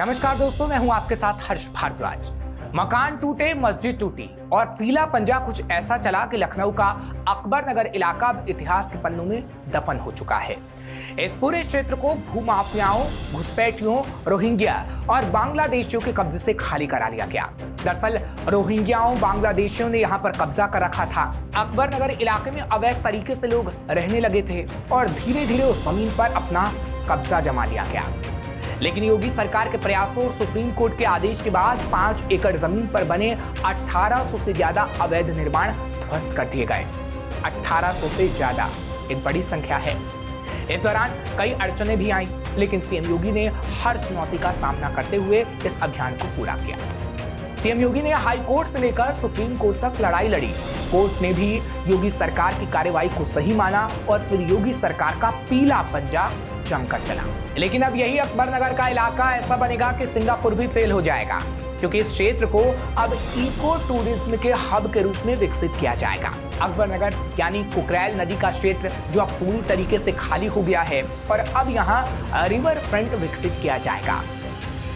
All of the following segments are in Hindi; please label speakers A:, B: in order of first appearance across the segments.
A: नमस्कार दोस्तों, मैं हूं आपके साथ हर्ष भारद्वाज। मकान टूटे, मस्जिद टूटी और पीला पंजा कुछ ऐसा चला कि लखनऊ का अकबर नगर इलाका अब इतिहास के पन्नों में दफन हो चुका है। इस पूरे क्षेत्र को भूमाफियाओं, घुसपैठियों, रोहिंग्या और बांग्लादेशियों के कब्जे से खाली करा लिया गया। दरअसल रोहिंग्याओं, बांग्लादेशियों ने यहाँ पर कब्जा कर रखा था। अकबर नगर इलाके में अवैध तरीके से लोग रहने लगे थे और धीरे धीरे उस जमीन पर अपना कब्जा जमा लिया गया। लेकिन योगी सरकार के प्रयासों और सुप्रीम कोर्ट के आदेश के बाद 5 एकड़ जमीन पर बने 1800 से ज्यादा अवैध निर्माण ध्वस्त कर दिए गए। 1800 से ज्यादा एक बड़ी संख्या है। इस दौरान कई अड़चनें भी आईं, लेकिन सीएम योगी ने हर चुनौती का सामना करते हुए इस अभियान को पूरा किया। सीएम योगी ने हाई कोर्ट से लेकर सुप्रीम कोर्ट तक लड़ाई लड़ी। कोर्ट ने भी योगी सरकार की कार्रवाई को सही माना और फिर योगी सरकार का पीला पंजा जमकर चला। लेकिन अब यही अकबर नगर का इलाका ऐसा बनेगा कि सिंगापुर भी फेल हो जाएगा, क्योंकि इस क्षेत्र को अब इको टूरिज्म के हब के रूप में विकसित किया जाएगा। अकबर नगर यानी कुकरेल नदी का क्षेत्र जो अब पूरी तरीके से खाली हो गया है और अब यहाँ रिवर फ्रंट विकसित किया जाएगा।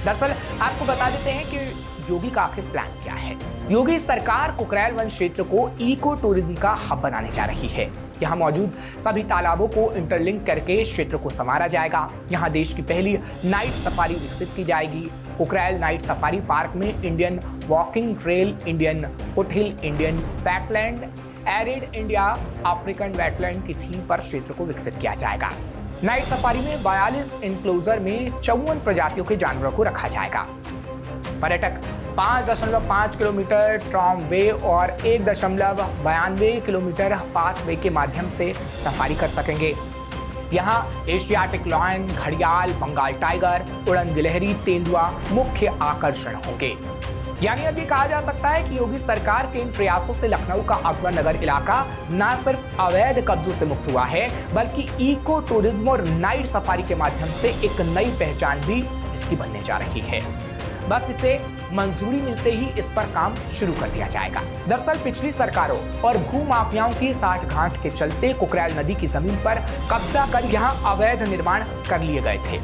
A: दरअसल आपको बता देते हैं कि योगी का आखिर प्लान क्या है। योगी सरकार कुकरेल वन क्षेत्र को इको टूरिज्म का हब बनाने जा रही है। यहाँ मौजूद सभी तालाबों को इंटरलिंक करके इस क्षेत्र को संवारा जाएगा। यहाँ देश की पहली नाइट सफारी विकसित की जाएगी। कुकरेल नाइट सफारी पार्क में Indian walking trail, Indian foothill, Indian wetland, arid India, African wetland की थीम पर क्षेत्र को विकसित किया जाएगा। नाइट सफारी में 42 इनक्लोजर में 54 प्रजातियों के जानवरों को रखा जाएगा। पर्यटक 5.5 किलोमीटर ट्रॉम वे और 1.92 किलोमीटर पाथ वे के माध्यम से सफारी कर सकेंगे। यहाँ एशियाटिक लॉयन, घड़ियाल, बंगाल टाइगर, उड़न गिलहरी, तेंदुआ मुख्य आकर्षण होंगे। यानी अब ये कहा जा सकता है कि योगी सरकार के इन प्रयासों से लखनऊ का अकबर नगर इलाका न सिर्फ अवैध कब्जों से मुक्त हुआ है, बल्कि इको टूरिज्म और नाइट सफारी के माध्यम से एक नई पहचान भी इसकी बनने जा रही है। बस इसे मंजूरी मिलते ही इस पर काम शुरू कर दिया जाएगा। दरअसल पिछली सरकारों और भूमाफियाओं की साठगांठ के चलते कुकरेल नदी की जमीन पर कब्जा कर यहाँ अवैध निर्माण कर लिए गए थे।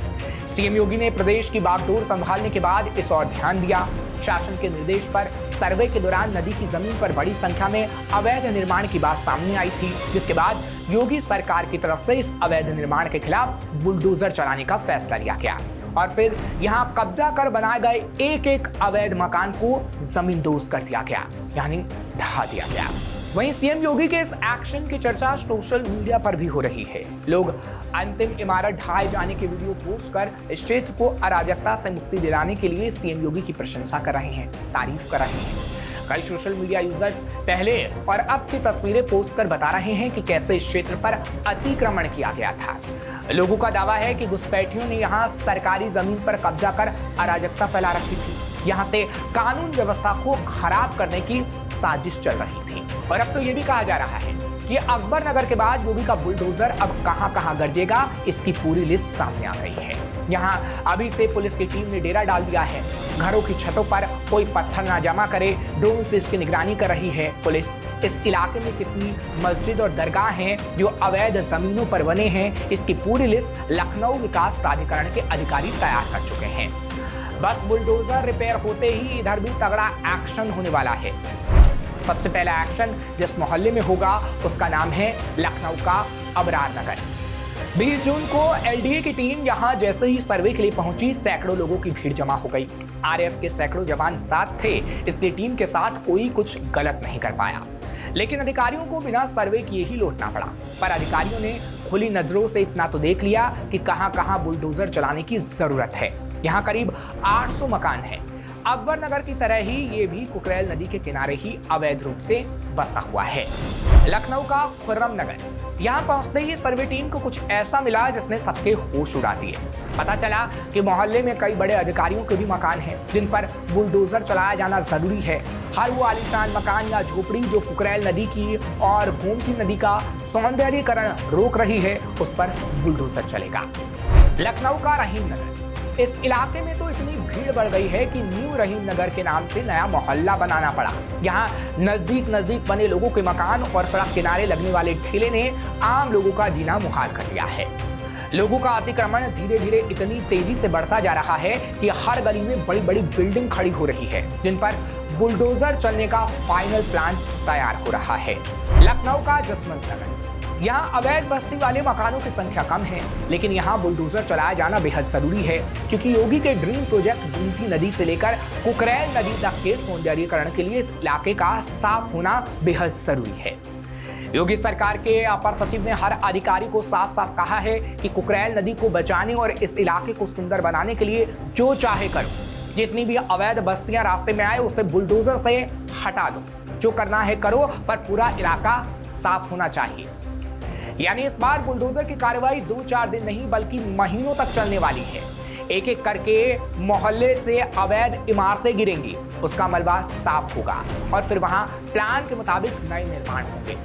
A: सीएम योगी ने प्रदेश की बागडोर संभालने के बाद इस ओर ध्यान दिया। शासन के निर्देश पर सर्वे के दौरान नदी की जमीन पर बड़ी संख्या में अवैध निर्माण की बात सामने आई थी, जिसके बाद योगी सरकार की तरफ से इस अवैध निर्माण के खिलाफ बुलडोजर चलाने का फैसला लिया गया और फिर यहाँ कब्जा कर बनाए गए एक एक अवैध मकान को जमींदोज कर दिया गया, यानी ढहा दिया गया। वहीं सीएम योगी के इस एक्शन की चर्चा सोशल मीडिया पर भी हो रही है। लोग अंतिम इमारत ढहाए जाने के वीडियो पोस्ट कर इस क्षेत्र को अराजकता से मुक्ति दिलाने के लिए सीएम योगी की प्रशंसा कर रहे हैं, तारीफ कर रहे हैं। कई सोशल मीडिया यूजर्स पहले और अब की तस्वीरें पोस्ट कर बता रहे हैं कि कैसे इस क्षेत्र पर अतिक्रमण किया गया था। लोगों का दावा है कि घुसपैठियों ने यहाँ सरकारी जमीन पर कब्जा कर अराजकता फैला रखी थी। यहाँ से कानून व्यवस्था को खराब करने की साजिश चल रही थी। और अब तो ये भी कहा जा रहा है कि अकबर नगर के बाद योगी का बुलडोजर अब कहां गरजेगा, इसकी पूरी लिस्ट सामने आ गई है। यहाँ अभी से पुलिस की टीम ने डेरा डाल दिया है। घरों की छतों पर कोई पत्थर ना जमा करे, ड्रोन से इसकी निगरानी कर रही है पुलिस। इस इलाके में कितनी मस्जिद और दरगाह हैं जो अवैध जमीनों पर बने हैं, इसकी पूरी लिस्ट लखनऊ विकास प्राधिकरण के अधिकारी तैयार कर चुके हैं। बस बुलडोजर रिपेयर होते ही इधर भी तगड़ा एक्शन होने वाला है। सबसे पहला एक्शन जिस मोहल्ले में होगा उसका नाम है लखनऊ का अबरार नगर। 20 जून को एलडीए की टीम यहां जैसे ही सर्वे के लिए पहुंची, सैकड़ों लोगों की भीड़ जमा हो गई। आरएएफ के सैकड़ों जवान साथ थे, इसलिए टीम के साथ कोई कुछ गलत नहीं कर पाया। लेकिन अधिकारियों को बिना सर्वे किए ही लौटना पड़ा। पर अधिकारियों ने खुली नजरों से इतना तो देख लिया कि कहां बुलडोजर चलाने की जरूरत है। यहाँ करीब 800 मकान हैं। अकबर नगर की तरह ही ये भी कुकरेल नदी के किनारे ही अवैध रूप से बसा हुआ है। लखनऊ का खुर्रम नगर, यहाँ पहुंचते ही सर्वे टीम को कुछ ऐसा मिला जिसने सबके होश उड़ा दिए। पता चला कि मोहल्ले में कई बड़े अधिकारियों के भी मकान हैं जिन पर बुलडोजर चलाया जाना जरूरी है। हर वो आलीशान मकान या झोपड़ी जो कुकरेल नदी की और गोमती नदी का सौंदर्यीकरण रोक रही है, उस पर बुलडोजर चलेगा। लखनऊ का रहीम नगर, इस इलाके में तो इतनी भीड़ बढ़ गई है कि न्यू रहीम नगर के नाम से नया मोहल्ला बनाना पड़ा। यहाँ नजदीक बने लोगों के मकान और सड़क किनारे लगने वाले ठेले ने आम लोगों का जीना मुहाल कर दिया है। लोगों का अतिक्रमण धीरे धीरे इतनी तेजी से बढ़ता जा रहा है कि हर गली में बड़ी बड़ी बिल्डिंग खड़ी हो रही है, जिन पर बुलडोजर चलने का फाइनल प्लान तैयार हो रहा है। लखनऊ का जसवंत नगर, यहाँ अवैध बस्ती वाले मकानों की संख्या कम है, लेकिन यहाँ बुलडोजर चलाया जाना बेहद जरूरी है, क्योंकि योगी के ड्रीम प्रोजेक्ट गोमती नदी से लेकर कुकरेल नदी तक के सौंदर्यीकरण के लिए इस इलाके का साफ होना बेहद जरूरी है। योगी सरकार के अपर सचिव ने हर अधिकारी को साफ साफ कहा है कि कुकरेल नदी को बचाने और इस इलाके को सुंदर बनाने के लिए जो चाहे करो, जितनी भी अवैध बस्तियां रास्ते में आए उसे बुलडोजर से हटा दो, जो करना है करो, पर पूरा इलाका साफ होना चाहिए। यानी इस बार बुलडोजर की कार्रवाई 2-4 दिन नहीं बल्कि महीनों तक चलने वाली है। एक एक करके मोहल्ले से अवैध इमारतें गिरेंगी, उसका मलबा साफ होगा और फिर वहां प्लान के मुताबिक नए निर्माण होंगे।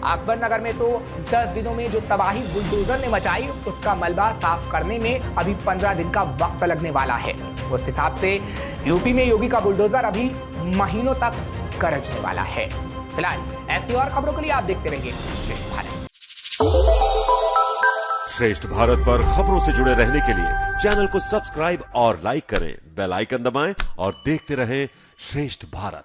A: अकबर नगर में तो 10 दिनों में जो तबाही बुलडोजर ने मचाई, उसका मलबा साफ करने में अभी 15 दिन का वक्त लगने वाला है। उस हिसाब से यूपी में योगी का बुलडोजर अभी महीनों तक गरजने वाला है। फिलहाल ऐसी और खबरों के लिए आप देखते रहिए श्रेष्ठ भारत।
B: श्रेष्ठ भारत पर खबरों से जुड़े रहने के लिए चैनल को सब्सक्राइब और लाइक करें, बेल आइकन दबाएं और देखते रहें श्रेष्ठ भारत।